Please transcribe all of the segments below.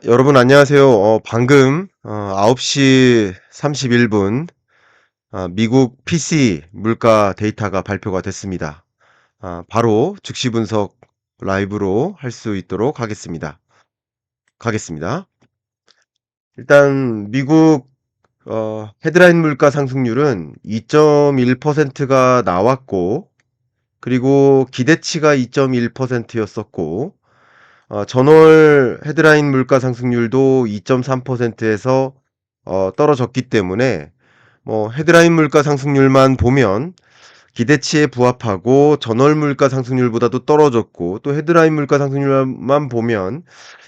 여러분 안녕하세요. 방금 9시 31분 미국 PC 물가 데이터가 발표가 됐습니다. 바로 즉시 분석 라이브로 할 수 있도록 가겠습니다. 일단 미국 헤드라인 물가 상승률은 2.1%가 나왔고, 그리고 기대치가 2.1%였었고, 전월 헤드라인 물가 상승률도 2.3%에서 떨어졌기 때문에 뭐 헤드라인 물가 상승률만 보면 기대치에 부합하고 전월 물가 상승률보다도 떨어졌고, 또 헤드라인 물가 상승률만 보면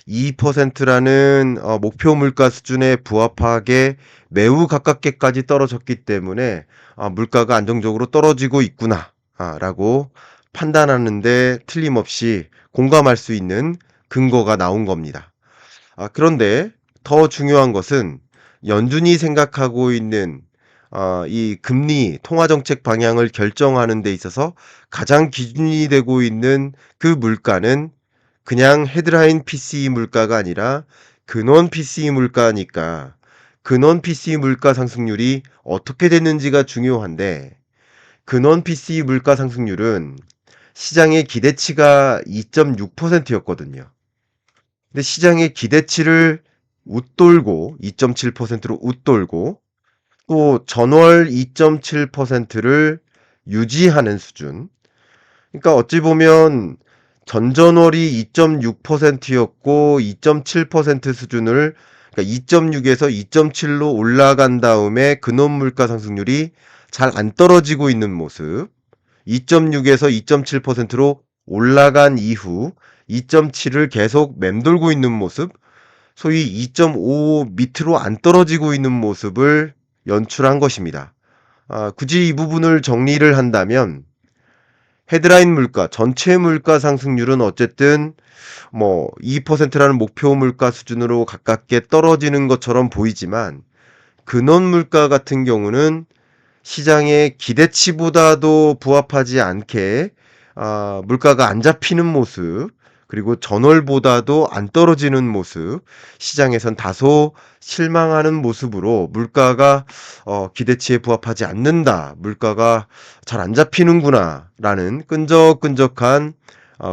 2%라는 목표 물가 수준에 부합하게 매우 가깝게까지 떨어졌기 때문에 물가가 안정적으로 떨어지고 있구나 라고 판단하는데 틀림없이 공감할 수 있는 근거가 나온 겁니다. 그런데 더 중요한 것은 연준이 생각하고 있는 이 금리 통화정책 방향을 결정하는 데 있어서 가장 기준이 되고 있는 그 물가는 그냥 헤드라인 PCE 물가가 아니라 근원 PCE 물가니까, 근원 PCE 물가 상승률이 어떻게 됐는지가 중요한데, 근원 PCE 물가 상승률은 시장의 기대치가 2.6%였거든요. 근데 시장의 기대치를 웃돌고 2.7%로 웃돌고, 또 전월 2.7%를 유지하는 수준. 그러니까 어찌 보면 전전월이 2.6%였고 2.7% 수준을, 그러니까 2.6에서 2.7로 올라간 다음에 근원 물가 상승률이 잘 안 떨어지고 있는 모습. 2.6에서 2.7%로 올라간 이후 2.7을 계속 맴돌고 있는 모습, 소위 2.5 밑으로 안 떨어지고 있는 모습을 연출한 것입니다. 굳이 이 부분을 정리를 한다면 헤드라인 물가, 전체 물가 상승률은 어쨌든 뭐 2%라는 목표 물가 수준으로 가깝게 떨어지는 것처럼 보이지만, 근원 물가 같은 경우는 시장의 기대치보다도 부합하지 않게 물가가 안 잡히는 모습, 그리고 전월보다도 안 떨어지는 모습, 시장에선 다소 실망하는 모습으로 물가가 기대치에 부합하지 않는다, 물가가 잘 안 잡히는구나 라는 끈적끈적한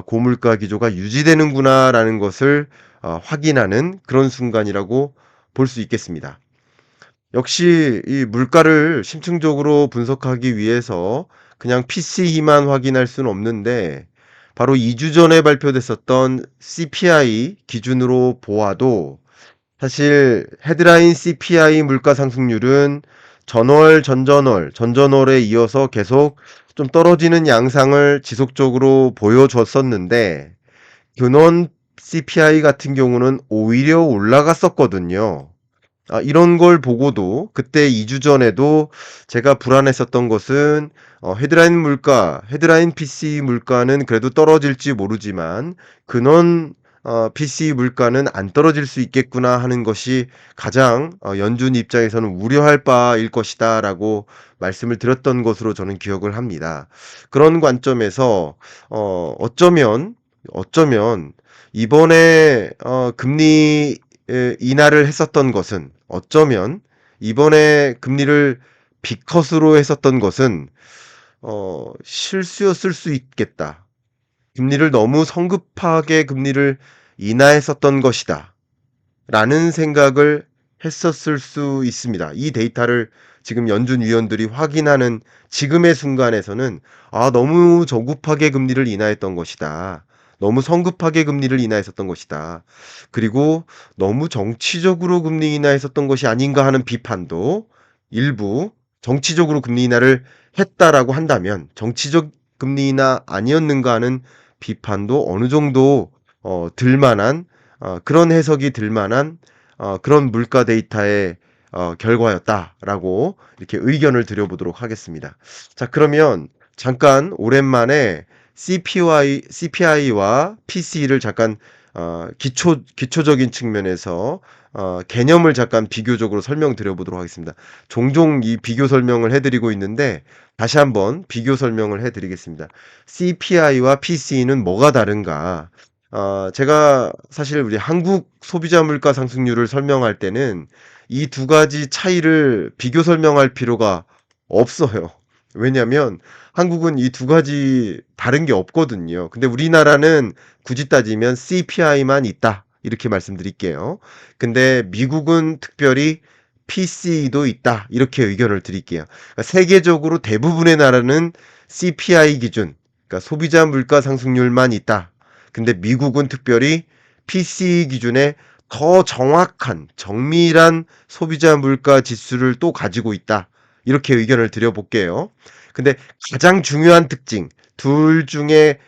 고물가 기조가 유지되는구나 라는 것을 확인하는 그런 순간이라고 볼 수 있겠습니다. 역시 이 물가를 심층적으로 분석하기 위해서 그냥 PCE만 확인할 수는 없는데, 바로 2주 전에 발표됐었던 CPI 기준으로 보아도 사실 헤드라인 CPI 물가 상승률은 전월, 전전월에 이어서 계속 좀 떨어지는 양상을 지속적으로 보여줬었는데, 근원 CPI 같은 경우는 오히려 올라갔었거든요. 이런 걸 보고도 그때 2주 전에도 제가 불안했었던 것은 헤드라인 PC 물가는 그래도 떨어질지 모르지만 근원 PC 물가는 안 떨어질 수 있겠구나 하는 것이 가장 연준 입장에서는 우려할 바일 것이다라고 말씀을 드렸던 것으로 저는 기억을 합니다. 그런 관점에서 어쩌면 이번에 금리 인하를 했었던 것은, 어쩌면 이번에 금리를 B컷으로 했었던 것은 실수였을 수 있겠다. 금리를 너무 성급하게 금리를 인하했었던 것이다 라는 생각을 했었을 수 있습니다. 이 데이터를 지금 연준 위원들이 확인하는 지금의 순간에서는 너무 저급하게 금리를 인하했던 것이다, 너무 성급하게 금리를 인하했었던 것이다, 그리고 너무 정치적으로 금리 인하했었던 것이 아닌가 하는 비판도, 일부 정치적으로 금리 인하를 했다라고 한다면 정치적 금리 인하 아니었는가 하는 비판도 어느 정도 들만한, 그런 해석이 들만한 그런 물가 데이터의 결과였다라고 이렇게 의견을 드려보도록 하겠습니다. 자, 그러면 잠깐 오랜만에 CPI와 PC를 잠깐 기초적인 측면에서 개념을 잠깐 비교적으로 설명드려 보도록 하겠습니다. 종종 이 비교 설명을 해드리고 있는데 다시 한번 비교 설명을 해드리겠습니다. CPI와 PC는 뭐가 다른가? 제가 사실 우리 한국 소비자 물가 상승률을 설명할 때는 이 두 가지 차이를 비교 설명할 필요가 없어요. 왜냐면 한국은 이 두 가지 다른 게 없거든요. 근데 우리나라는 굳이 따지면 CPI만 있다. 이렇게 말씀드릴게요. 근데 미국은 특별히 PCE도 있다. 이렇게 의견을 드릴게요. 그러니까 세계적으로 대부분의 나라는 CPI 기준, 그러니까 소비자 물가 상승률만 있다. 근데 미국은 특별히 PCE 기준에 더 정확한 정밀한 소비자 물가 지수를 또 가지고 있다. 이렇게 의견을 드려볼게요. 근데 가장 중요한 특징, 둘 중에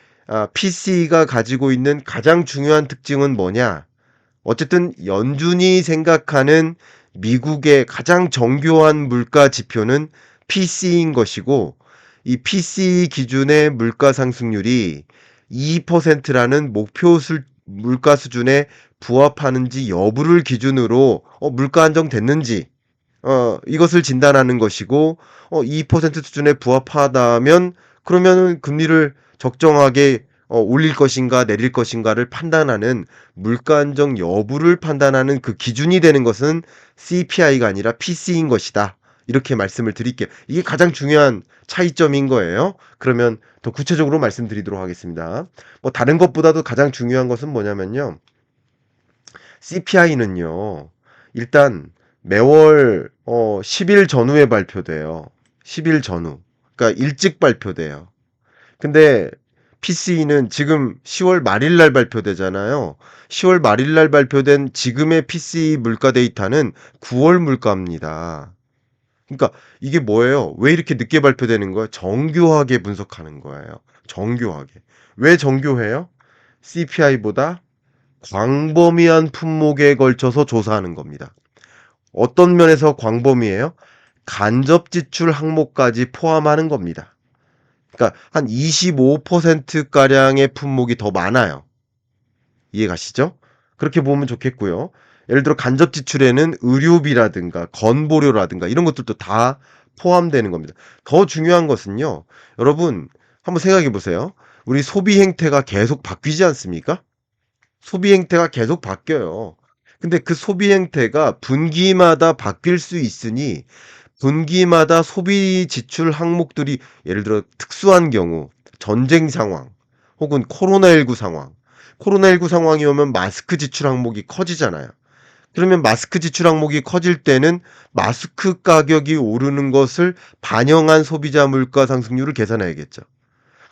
PCE가 가지고 있는 가장 중요한 특징은 뭐냐? 어쨌든 연준이 생각하는 미국의 가장 정교한 물가 지표는 PC인 것이고, 이 PC 기준의 물가 상승률이 2%라는 물가 수준에 부합하는지 여부를 기준으로 물가 안정됐는지 이것을 진단하는 것이고, 2% 수준에 부합하다면 그러면은 금리를 적정하게 올릴 것인가 내릴 것인가를 판단하는 물가 안정 여부를 판단하는 그 기준이 되는 것은 CPI가 아니라 PC인 것이다. 이렇게 말씀을 드릴게요. 이게 가장 중요한 차이점인 거예요. 그러면 더 구체적으로 말씀드리도록 하겠습니다. 뭐 다른 것보다도 가장 중요한 것은 뭐냐면요. CPI는요. 일단 매월 10일 전후에 발표돼요. 10일 전후. 그러니까 일찍 발표돼요. 근데 PC는 지금 10월 말일 날 발표되잖아요. 10월 말일 날 발표된 지금의 PC 물가 데이터는 9월 물가입니다. 그러니까 이게 뭐예요? 왜 이렇게 늦게 발표되는 거예요? 정교하게 분석하는 거예요. 정교하게. 왜 정교해요? CPI보다 광범위한 품목에 걸쳐서 조사하는 겁니다. 어떤 면에서 광범위해요? 간접 지출 항목까지 포함하는 겁니다. 그러니까 한 25%가량의 품목이 더 많아요. 이해 가시죠? 그렇게 보면 좋겠고요. 예를 들어 간접 지출에는 의료비라든가 건보료라든가 이런 것들도 다 포함되는 겁니다. 더 중요한 것은요. 여러분 한번 생각해 보세요. 우리 소비 행태가 계속 바뀌지 않습니까? 소비 행태가 계속 바뀌어요. 근데 그 소비 행태가 분기마다 바뀔 수 있으니 분기마다 소비 지출 항목들이 예를 들어 특수한 경우 전쟁 상황 혹은 코로나19 상황 코로나19 상황이 오면 마스크 지출 항목이 커지잖아요. 그러면 마스크 지출 항목이 커질 때는 마스크 가격이 오르는 것을 반영한 소비자 물가 상승률을 계산해야겠죠.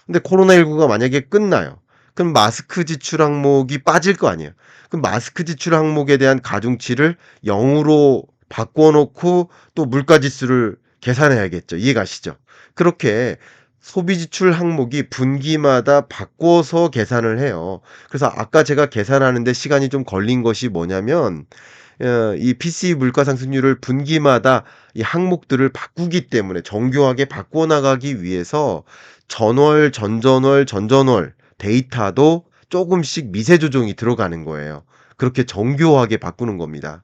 근데 코로나19가 만약에 끝나요. 그럼 마스크 지출 항목이 빠질 거 아니에요. 그럼 마스크 지출 항목에 대한 가중치를 0으로 바꿔 놓고 또 물가 지수를 계산해야겠죠. 이해 가시죠? 그렇게 소비 지출 항목이 분기마다 바꿔서 계산을 해요. 그래서 아까 제가 계산하는데 시간이 좀 걸린 것이 뭐냐면 이 PC 물가 상승률을 분기마다 이 항목들을 바꾸기 때문에 정교하게 바꿔 나가기 위해서 전월, 전전월, 전전월 데이터도 조금씩 미세 조정이 들어가는 거예요. 그렇게 정교하게 바꾸는 겁니다.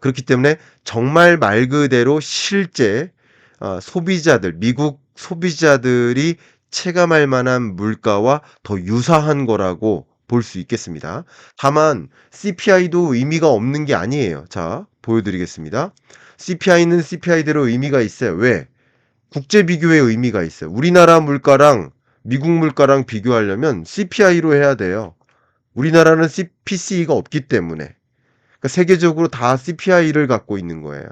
그렇기 때문에 정말 말 그대로 실제 소비자들, 미국 소비자들이 체감할 만한 물가와 더 유사한 거라고 볼 수 있겠습니다. 다만 CPI도 의미가 없는 게 아니에요. 자, 보여드리겠습니다. CPI는 CPI대로 의미가 있어요. 왜? 국제 비교의 의미가 있어요. 우리나라 물가랑 미국 물가랑 비교하려면 CPI로 해야 돼요. 우리나라는 PCE가 없기 때문에. 그러니까 세계적으로 다 CPI를 갖고 있는 거예요.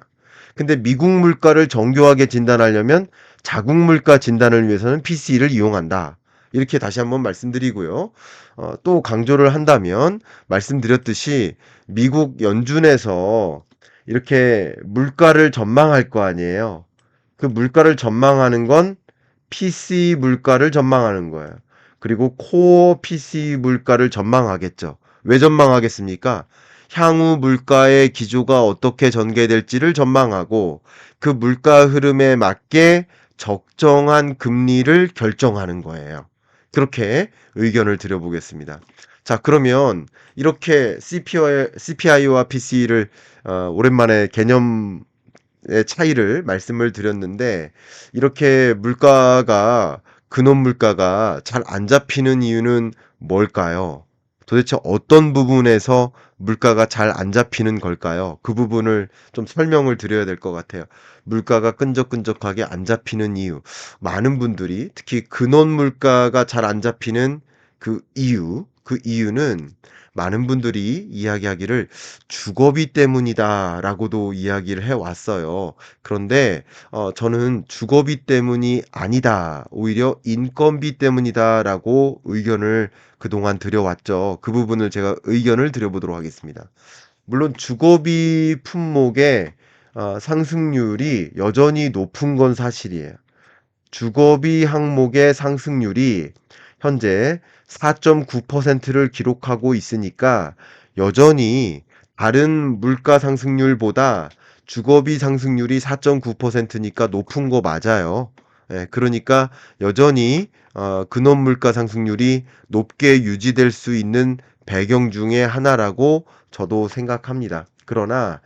근데 미국 물가를 정교하게 진단하려면 자국 물가 진단을 위해서는 PCE를 이용한다. 이렇게 다시 한번 말씀드리고요. 또 강조를 한다면 말씀드렸듯이 미국 연준에서 이렇게 물가를 전망할 거 아니에요. 그 물가를 전망하는 건 PC 물가를 전망하는 거예요. 그리고 코어 PC 물가를 전망하겠죠. 왜 전망하겠습니까? 향후 물가의 기조가 어떻게 전개될지를 전망하고 그 물가 흐름에 맞게 적정한 금리를 결정하는 거예요. 그렇게 의견을 드려보겠습니다. 자, 그러면 이렇게 CPI와 PC를 오랜만에 개념의 차이를 말씀을 드렸는데 이렇게 근원 물가가 잘 안 잡히는 이유는 뭘까요? 도대체 어떤 부분에서 물가가 잘 안 잡히는 걸까요? 그 부분을 좀 설명을 드려야 될 것 같아요. 물가가 끈적끈적하게 안 잡히는 이유. 많은 분들이 특히 근원 물가가 잘 안 잡히는 그 이유는 많은 분들이 이야기하기를 주거비 때문이다라고도 이야기를 해 왔어요. 그런데 저는 주거비 때문이 아니다. 오히려 인건비 때문이다라고 의견을 그동안 드려왔죠. 그 부분을 제가 의견을 드려보도록 하겠습니다. 물론 주거비 품목의 상승률이 여전히 높은 건 사실이에요. 주거비 항목의 상승률이 현재 4.9%를 기록하고 있으니까 여전히 다른 물가 상승률보다 주거비 상승률이 4.9%니까 높은 거 맞아요. 예, 그러니까 여전히 근원 물가 상승률이 높게 유지될 수 있는 배경 중에 하나라고 저도 생각합니다. 그러나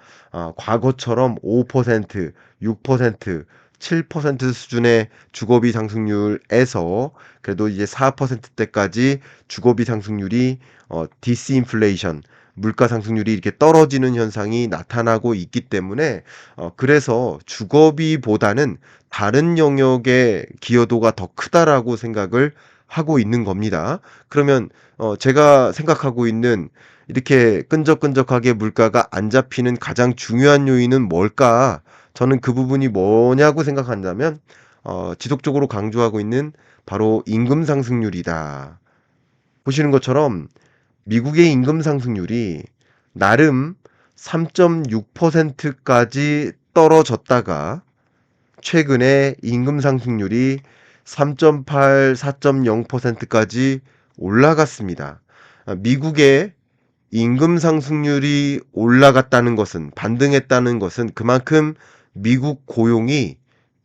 과거처럼 5%, 6%, 7% 수준의 주거비 상승률에서 그래도 이제 4%대까지 주거비 상승률이 디스인플레이션 물가 상승률이 이렇게 떨어지는 현상이 나타나고 있기 때문에 그래서 주거비보다는 다른 영역의 기여도가 더 크다라고 생각을 하고 있는 겁니다. 그러면 제가 생각하고 있는 이렇게 끈적끈적하게 물가가 안 잡히는 가장 중요한 요인은 뭘까? 저는 그 부분이 뭐냐고 생각한다면 지속적으로 강조하고 있는 바로 임금 상승률이다. 보시는 것처럼 미국의 임금 상승률이 나름 3.6%까지 떨어졌다가 최근에 임금 상승률이 3.8, 4.0%까지 올라갔습니다. 미국의 임금 상승률이 올라갔다는 것은, 반등했다는 것은 그만큼 미국 고용이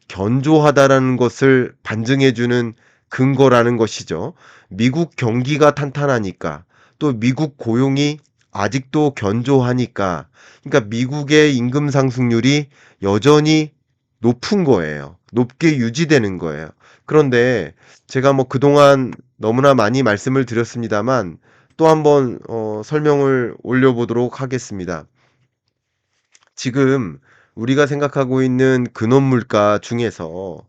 견조하다라는 것을 반증해주는 근거라는 것이죠. 미국 경기가 탄탄하니까 또 미국 고용이 아직도 견조하니까 그러니까 미국의 임금 상승률이 여전히 높은 거예요. 높게 유지되는 거예요. 그런데 제가 뭐 그동안 너무나 많이 말씀을 드렸습니다만 또 한번 설명을 올려보도록 하겠습니다. 지금 우리가 생각하고 있는 근원 물가 중에서도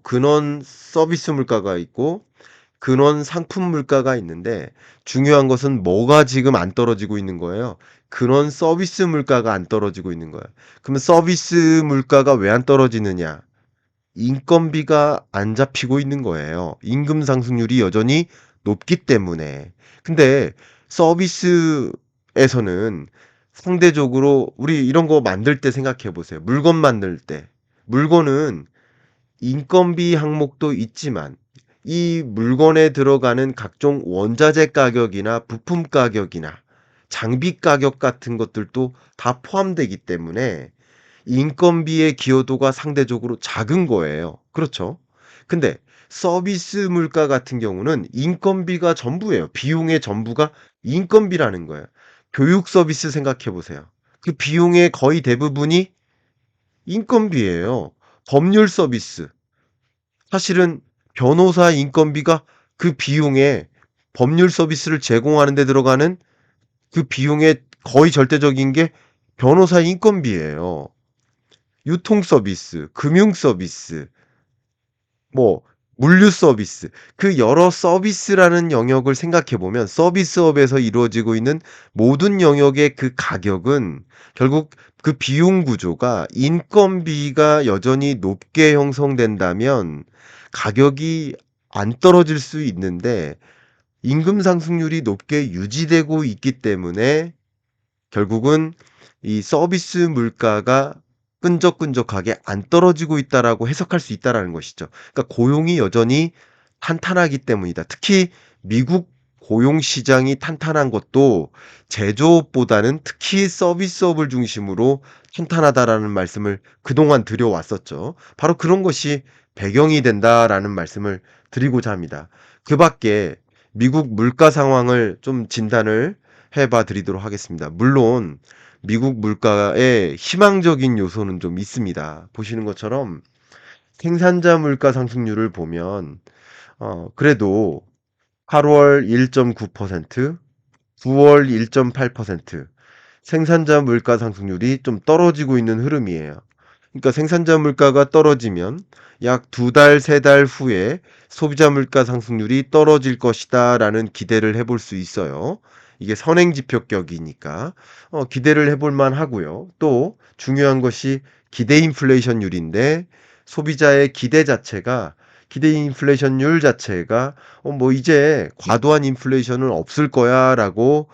근원 서비스 물가가 있고 근원 상품 물가가 있는데 중요한 것은 뭐가 지금 안 떨어지고 있는 거예요. 근원 서비스 물가가 안 떨어지고 있는 거예요. 그러면 서비스 물가가 왜 안 떨어지느냐? 인건비가 안 잡히고 있는 거예요. 임금 상승률이 여전히 높기 때문에. 근데 서비스에서는 상대적으로 우리 이런 거 만들 때 생각해 보세요. 물건 만들 때. 물건은 인건비 항목도 있지만 이 물건에 들어가는 각종 원자재 가격이나 부품 가격이나 장비 가격 같은 것들도 다 포함되기 때문에 인건비의 기여도가 상대적으로 작은 거예요. 그렇죠? 근데 서비스 물가 같은 경우는 인건비가 전부예요. 비용의 전부가 인건비라는 거예요. 교육 서비스 생각해 보세요. 그 비용의 거의 대부분이 인건비예요. 법률 서비스. 사실은 변호사 인건비가 그 비용에 법률 서비스를 제공하는 데 들어가는 그 비용의 거의 절대적인 게 변호사 인건비예요. 유통 서비스, 금융 서비스, 뭐 물류 서비스, 그 여러 서비스라는 영역을 생각해 보면 서비스업에서 이루어지고 있는 모든 영역의 그 가격은 결국 그 비용 구조가 인건비가 여전히 높게 형성된다면 가격이 안 떨어질 수 있는데 임금 상승률이 높게 유지되고 있기 때문에 결국은 이 서비스 물가가 끈적끈적하게 안 떨어지고 있다라고 해석할 수 있다라는 것이죠. 그러니까 고용이 여전히 탄탄하기 때문이다. 특히 미국 고용 시장이 탄탄한 것도 제조업보다는 특히 서비스업을 중심으로 탄탄하다라는 말씀을 그동안 드려왔었죠. 바로 그런 것이 배경이 된다라는 말씀을 드리고자 합니다. 그 밖에 미국 물가 상황을 좀 진단을 해봐 드리도록 하겠습니다. 물론 미국 물가에 희망적인 요소는 좀 있습니다. 보시는 것처럼 생산자 물가 상승률을 보면 그래도 8월 1.9%, 9월 1.8%, 생산자 물가 상승률이 좀 떨어지고 있는 흐름이에요. 그러니까 생산자 물가가 떨어지면 약 두 달, 세 달 후에 소비자 물가 상승률이 떨어질 것이다라는 기대를 해볼 수 있어요. 이게 선행지표격이니까 기대를 해볼 만하고요. 또 중요한 것이 기대 인플레이션율인데 소비자의 기대 인플레이션율 자체가 뭐 이제 과도한 인플레이션은 없을 거야라고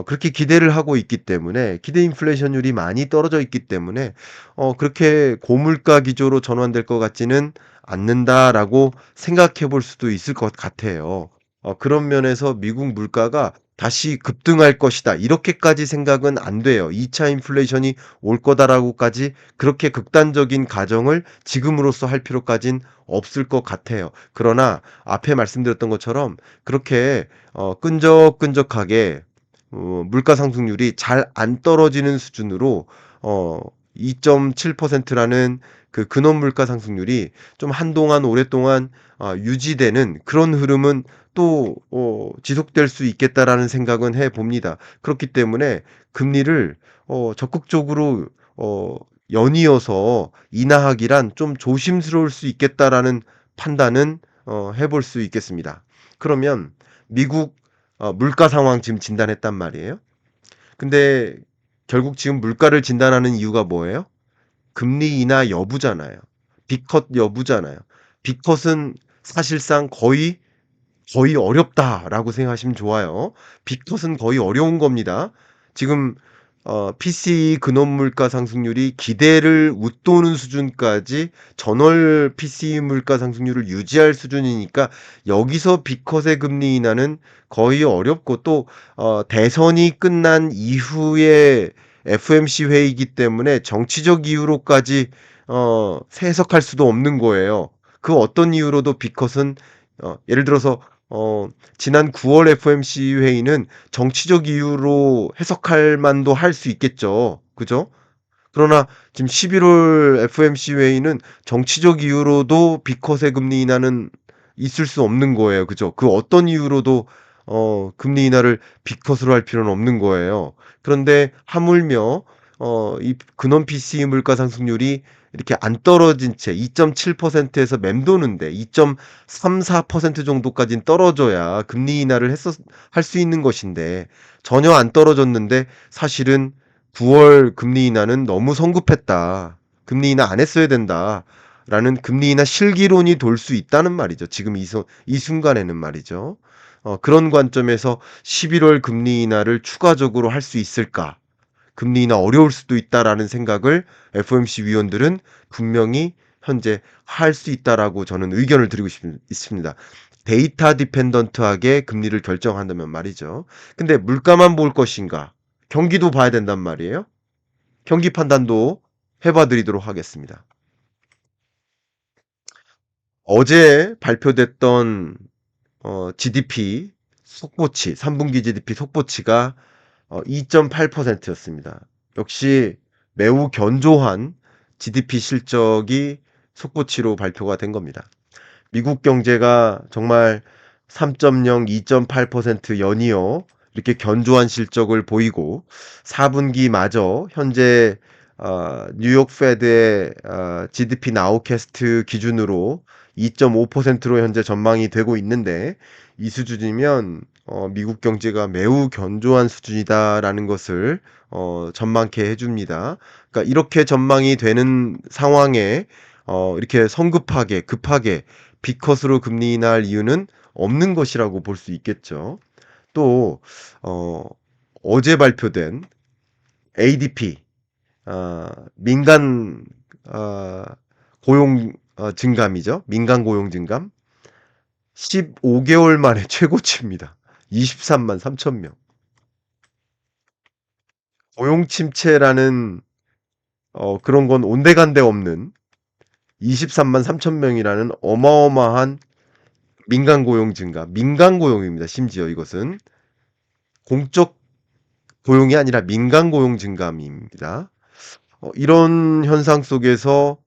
그렇게 기대를 하고 있기 때문에 기대 인플레이션율이 많이 떨어져 있기 때문에 그렇게 고물가 기조로 전환될 것 같지는 않는다라고 생각해 볼 수도 있을 것 같아요. 그런 면에서 미국 물가가 다시 급등할 것이다. 이렇게까지 생각은 안 돼요. 2차 인플레이션이 올 거다라고까지 그렇게 극단적인 가정을 지금으로서 할 필요까진 없을 것 같아요. 그러나 앞에 말씀드렸던 것처럼 그렇게 끈적끈적하게 물가 상승률이 잘 안 떨어지는 수준으로 2.7%라는 그 근원 물가 상승률이 좀 한동안 오랫동안 유지되는 그런 흐름은 또 지속될 수 있겠다라는 생각은 해 봅니다. 그렇기 때문에 금리를 적극적으로 어 연이어서 인하하기란 좀 조심스러울 수 있겠다라는 판단은 해볼 수 있겠습니다. 그러면 미국 물가 상황 지금 진단했단 말이에요. 근데 결국 지금 물가를 진단하는 이유가 뭐예요? 금리 인하 여부잖아요. 빅컷 여부잖아요. 빅컷은 사실상 거의 어렵다라고 생각하시면 좋아요. 빅컷은 거의 어려운 겁니다. 지금 PCE 근원 물가 상승률이 기대를 웃도는 수준까지 전월 PCE 물가 상승률을 유지할 수준이니까 여기서 빅컷의 금리 인하는 거의 어렵고 또 대선이 끝난 이후에 FOMC 회의이기 때문에 정치적 이유로까지 해석할 수도 없는 거예요. 그 어떤 이유로도 빅컷은 예를 들어서 지난 9월 FOMC 회의는 정치적 이유로 해석할 만도 할 수 있겠죠. 그죠? 그러나 지금 11월 FOMC 회의는 정치적 이유로도 비컷의 금리 인하는 있을 수 없는 거예요. 그죠? 그 어떤 이유로도 금리 인하를 비컷으로 할 필요는 없는 거예요. 그런데 하물며 이 근원 PCE 물가 상승률이 이렇게 안 떨어진 채 2.7%에서 맴도는데 2.34% 정도까지는 떨어져야 금리 인하를 할 수 있는 것인데 전혀 안 떨어졌는데 사실은 9월 금리 인하는 너무 성급했다. 금리 인하 안 했어야 된다. 라는 금리 인하 실기론이 돌 수 있다는 말이죠. 지금 이 순간에는 말이죠. 그런 관점에서 11월 금리 인하를 추가적으로 할 수 있을까? 금리 인하 어려울 수도 있다라는 생각을 FOMC 위원들은 분명히 현재 할 수 있다라고 저는 의견을 드리고 있습니다. 데이터 디펜던트하게 금리를 결정한다면 말이죠. 근데 물가만 볼 것인가? 경기도 봐야 된단 말이에요. 경기 판단도 해봐 드리도록 하겠습니다. 어제 발표됐던 GDP 속보치, 3분기 GDP 속보치가 2.8%였습니다. 역시 매우 견조한 GDP 실적이 속보치로 발표가 된 겁니다. 미국 경제가 정말 3.0, 2.8% 연이어 이렇게 견조한 실적을 보이고 4분기마저 현재 뉴욕 페드의 GDP 나우캐스트 기준으로 2.5%로 현재 전망이 되고 있는데 이 수준이면 미국 경제가 매우 견조한 수준이다라는 것을 전망케 해줍니다. 그러니까 이렇게 전망이 되는 상황에 이렇게 성급하게 급하게 B컷으로 금리 인하할 이유는 없는 것이라고 볼 수 있겠죠. 또 어, 어제 발표된 ADP 민간 어, 고용 증감이죠. 민간 고용 증감 15개월 만에 최고치입니다. 23만 3천 명. 고용 침체라는 그런 건 온데간데 없는 23만 3천 명이라는 어마어마한 민간 고용 증가, 민간 고용입니다. 심지어 이것은 공적 고용이 아니라 민간 고용 증감입니다. 이런 현상 속에서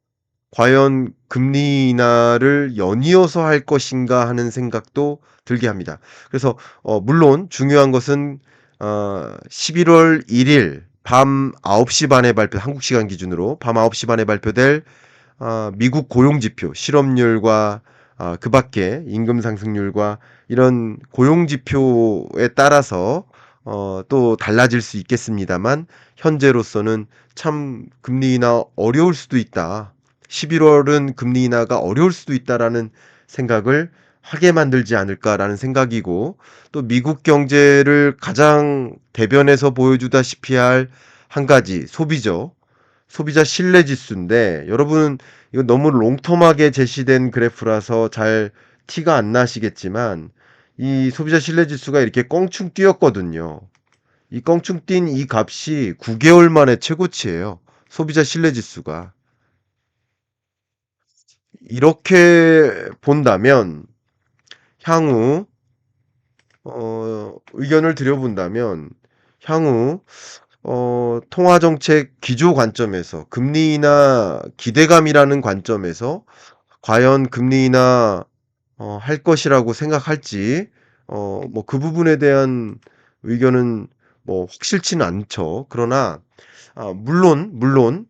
과연 금리 인하를 연이어서 할 것인가 하는 생각도 들게 합니다. 그래서 물론 중요한 것은 11월 1일 밤 9시 반에 한국 시간 기준으로 밤 9시 반에 발표될 미국 고용 지표, 실업률과 그 밖에 임금 상승률과 이런 고용 지표에 따라서 또 달라질 수 있겠습니다만 현재로서는 참 금리 인하 어려울 수도 있다. 11월은 금리 인하가 어려울 수도 있다라는 생각을 하게 만들지 않을까라는 생각이고, 또 미국 경제를 가장 대변해서 보여주다시피 할 한 가지 소비죠. 소비자 신뢰 지수인데, 여러분 이거 너무 롱텀하게 제시된 그래프라서 잘 티가 안 나시겠지만 이 소비자 신뢰 지수가 이렇게 껑충 뛰었거든요. 이 껑충 뛴 이 값이 9개월 만에 최고치예요. 소비자 신뢰 지수가. 이렇게 본다면 향후 의견을 드려본다면 향후 통화정책 기조 관점에서 금리 인하 기대감이라는 관점에서 과연 금리 인하 할 것이라고 생각할지 뭐 그 부분에 대한 의견은 뭐 확실치는 않죠. 그러나 물론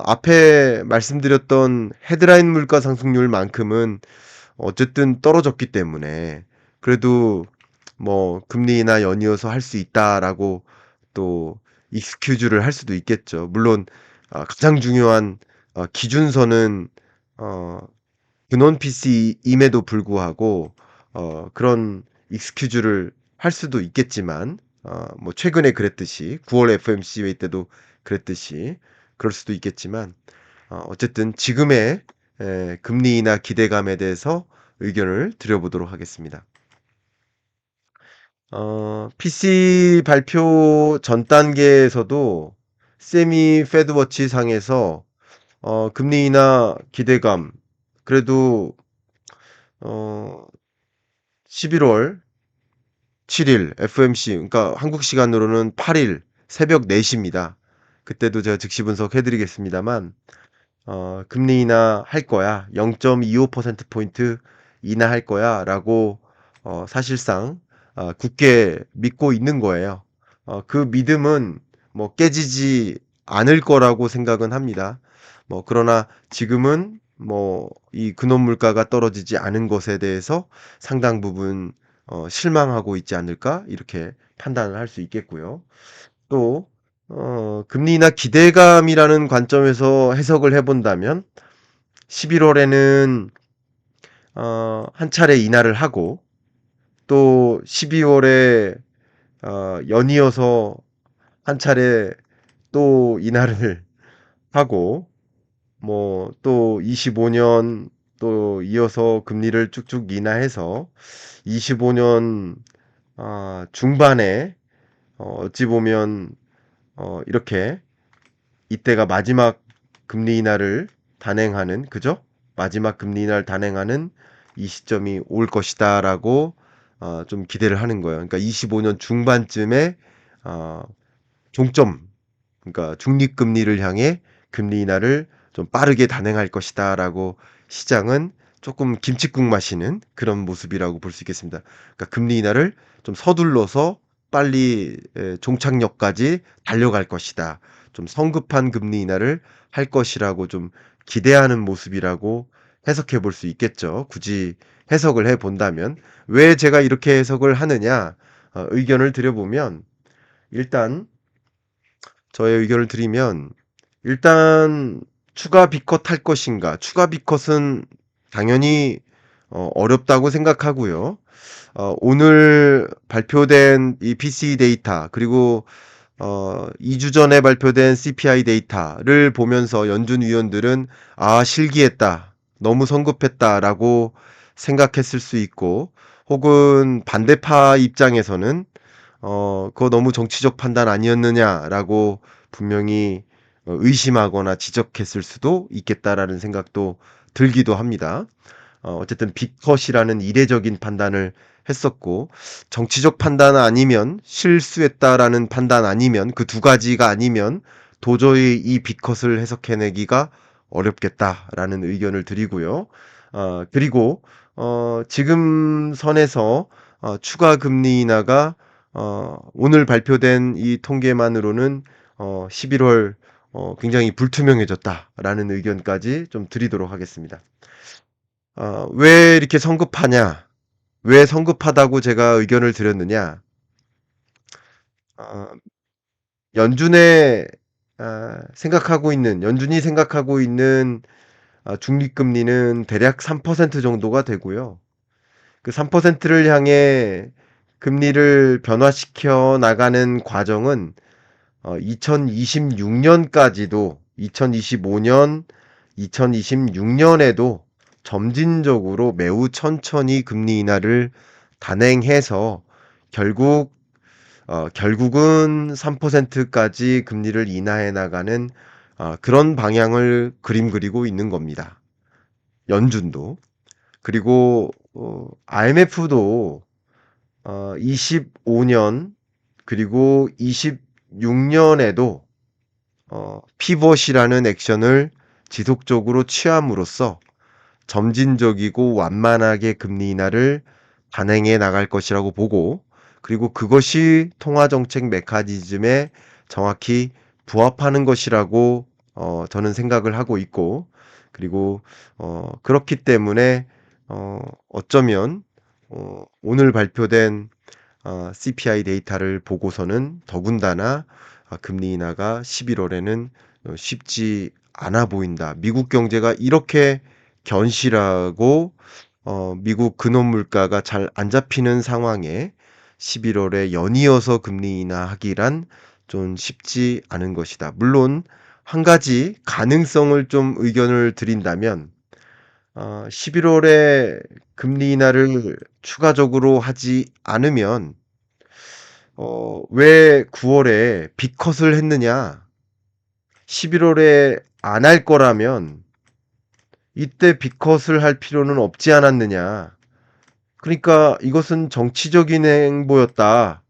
앞에 말씀드렸던 헤드라인 물가 상승률만큼은 어쨌든 떨어졌기 때문에 그래도 뭐 금리 인하 연이어서 할 수 있다라고 또 익스큐즈를 할 수도 있겠죠. 물론 가장 중요한 기준선은 어 근원 PC임에도 불구하고 그런 익스큐즈를 할 수도 있겠지만 뭐 최근에 그랬듯이 9월 FMC 회의 때도 그랬듯이 그럴 수도 있겠지만 어쨌든 지금의 금리 인하 기대감에 대해서 의견을 드려보도록 하겠습니다. PC 발표 전 단계에서도 세미 패드워치 상에서 금리 인하 기대감 그래도 어 11월 7일 FMC 그러니까 한국 시간으로는 8일 새벽 4시입니다. 그때도 제가 즉시 분석해 드리겠습니다만 금리 인하 할 거야. 0.25% 포인트 인하할 거야라고 사실상 굳게 믿고 있는 거예요. 그 믿음은 뭐 깨지지 않을 거라고 생각은 합니다. 뭐 그러나 지금은 뭐 이 근원 물가가 떨어지지 않은 것에 대해서 상당 부분 실망하고 있지 않을까 이렇게 판단을 할 수 있겠고요. 또 금리 인하 기대감이라는 관점에서 해석을 해본다면 11월에는 한 차례 인하를 하고 또 12월에 연이어서 한 차례 또 인하를 하고 뭐 또 25년 또 이어서 금리를 쭉쭉 인하해서 25년 중반에 어찌 보면 이렇게 이때가 마지막 금리 인하를 단행하는 그죠? 마지막 금리 인하를 단행하는 이 시점이 올 것이다라고 좀 기대를 하는 거예요. 그러니까 25년 중반쯤에 어, 종점 그러니까 중립금리를 향해 금리 인하를 좀 빠르게 단행할 것이다라고 시장은 조금 김칫국 마시는 그런 모습이라고 볼 수 있겠습니다. 그러니까 금리 인하를 좀 서둘러서 빨리 종착역까지 달려갈 것이다. 좀 성급한 금리 인하를 할 것이라고 좀 기대하는 모습이라고 해석해 볼 수 있겠죠. 굳이 해석을 해 본다면 왜 제가 이렇게 해석을 하느냐 의견을 드려보면 일단 저의 의견을 드리면 일단 추가 비컷 할 것인가? 추가 비컷은 당연히 어렵다고 생각하고요. 오늘 발표된 이 PCE 데이터 그리고 2주 전에 발표된 CPI 데이터를 보면서 연준 위원들은 실기했다. 너무 성급했다라고 생각했을 수 있고 혹은 반대파 입장에서는 그거 너무 정치적 판단 아니었느냐라고 분명히 의심하거나 지적했을 수도 있겠다라는 생각도 들기도 합니다. 어쨌든 빅컷이라는 이례적인 판단을 했었고 정치적 판단 아니면 실수했다라는 판단 아니면 그 두 가지가 아니면 도저히 이 빅컷을 해석해내기가 어렵겠다라는 의견을 드리고요. 그리고 지금 선에서 추가 금리 인하가 오늘 발표된 이 통계만으로는 11월 굉장히 불투명해졌다라는 의견까지 좀 드리도록 하겠습니다. 왜 이렇게 성급하냐? 왜 성급하다고 제가 의견을 드렸느냐? 어, 연준의 연준이 생각하고 있는 중립금리는 대략 3% 정도가 되고요. 그 3%를 향해 금리를 변화시켜 나가는 과정은 2026년까지도 2025년, 2026년에도 점진적으로 매우 천천히 금리 인하를 단행해서 결국 결국은 3%까지 금리를 인하해 나가는 그런 방향을 그림 그리고 있는 겁니다. 연준도. 그리고 IMF도 25년 그리고 26년에도 피벗이라는 액션을 지속적으로 취함으로써 점진적이고 완만하게 금리 인하를 단행해 나갈 것이라고 보고, 그리고 그것이 통화정책 메커니즘에 정확히 부합하는 것이라고 저는 생각을 하고 있고, 그리고 그렇기 때문에 어쩌면 오늘 발표된 CPI 데이터를 보고서는 더군다나 금리 인하가 11월에는 쉽지 않아 보인다. 미국 경제가 이렇게 견실하고 미국 근원 물가가 잘 안 잡히는 상황에 11월에 연이어서 금리 인하하기란 좀 쉽지 않은 것이다. 물론 한 가지 가능성을 좀 의견을 드린다면 11월에 금리 인하를 추가적으로 하지 않으면 왜 9월에 빅컷을 했느냐? 11월에 안 할 거라면 이때 빅컷을 할 필요는 없지 않았느냐? 그러니까 이것은 정치적인 행보였다라는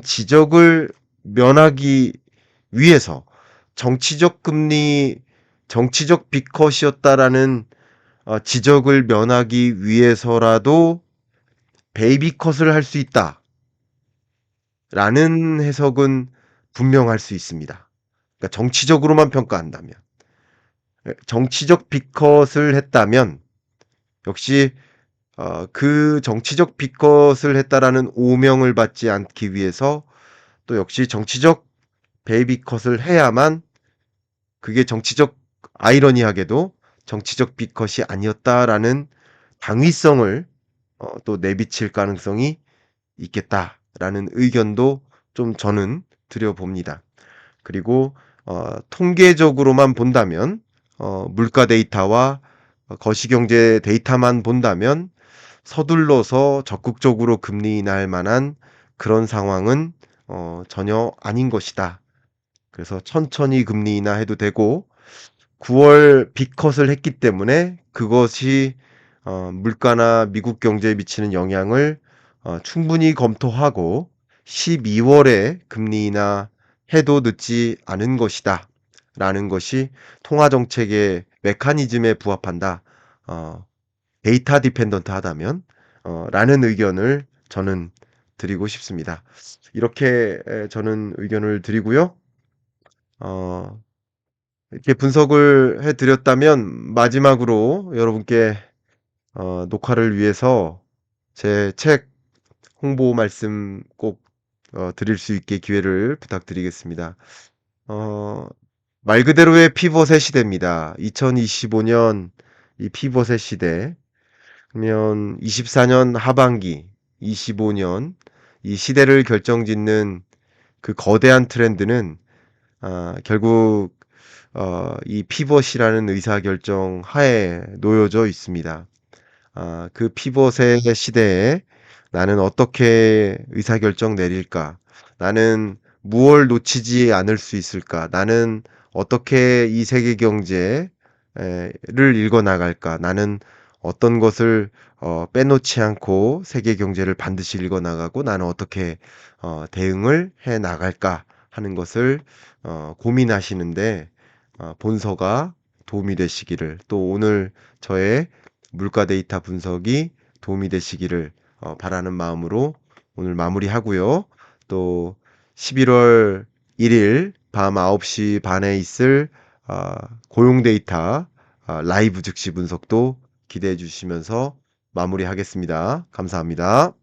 지적을 면하기 위해서 정치적 금리, 정치적 빅컷이었다라는 지적을 면하기 위해서라도 베이비컷을 할 수 있다라는 해석은 분명할 수 있습니다. 그러니까 정치적으로만 평가한다면. 정치적 빅컷을 했다면 역시 그 정치적 빅컷을 했다라는 오명을 받지 않기 위해서 또 역시 정치적 베이비컷을 해야만 그게 정치적 아이러니하게도 정치적 빅컷이 아니었다라는 당위성을 또 내비칠 가능성이 있겠다라는 의견도 좀 저는 드려봅니다. 그리고 통계적으로만 본다면 물가 데이터와 거시경제 데이터만 본다면 서둘러서 적극적으로 금리 인하할 만한 그런 상황은 전혀 아닌 것이다. 그래서 천천히 금리 인하해도 되고 9월 빅컷을 했기 때문에 그것이 물가나 미국 경제에 미치는 영향을 충분히 검토하고 12월에 금리 인하 해도 늦지 않은 것이다. 라는 것이 통화 정책의 메커니즘에 부합한다. 데이터 디펜던트 하다면 라는 의견을 저는 드리고 싶습니다. 이렇게 저는 의견을 드리고요. 어, 이렇게 분석을 해 드렸다면 마지막으로 여러분께 녹화를 위해서 제 책 홍보 말씀 꼭 드릴 수 있게 기회를 부탁드리겠습니다. 어, 말 그대로의 피벗의 시대입니다. 2025년 이 피벗의 시대. 그러면 24년 하반기, 25년 이 시대를 결정짓는 그 거대한 트렌드는 결국 이 피벗이라는 의사결정 하에 놓여져 있습니다. 그 피벗의 시대에 나는 어떻게 의사결정 내릴까? 나는 무엇을 놓치지 않을 수 있을까? 나는 어떻게 이 세계 경제를 읽어 나갈까? 나는 어떤 것을 빼놓지 않고 세계 경제를 반드시 읽어 나가고 나는 어떻게 대응을 해 나갈까 하는 것을 고민하시는데 본서가 도움이 되시기를, 또 오늘 저의 물가 데이터 분석이 도움이 되시기를 바라는 마음으로 오늘 마무리하고요. 또 11월 1일 밤 9시 반에 있을 고용 데이터 라이브 즉시 분석도 기대해 주시면서 마무리하겠습니다. 감사합니다.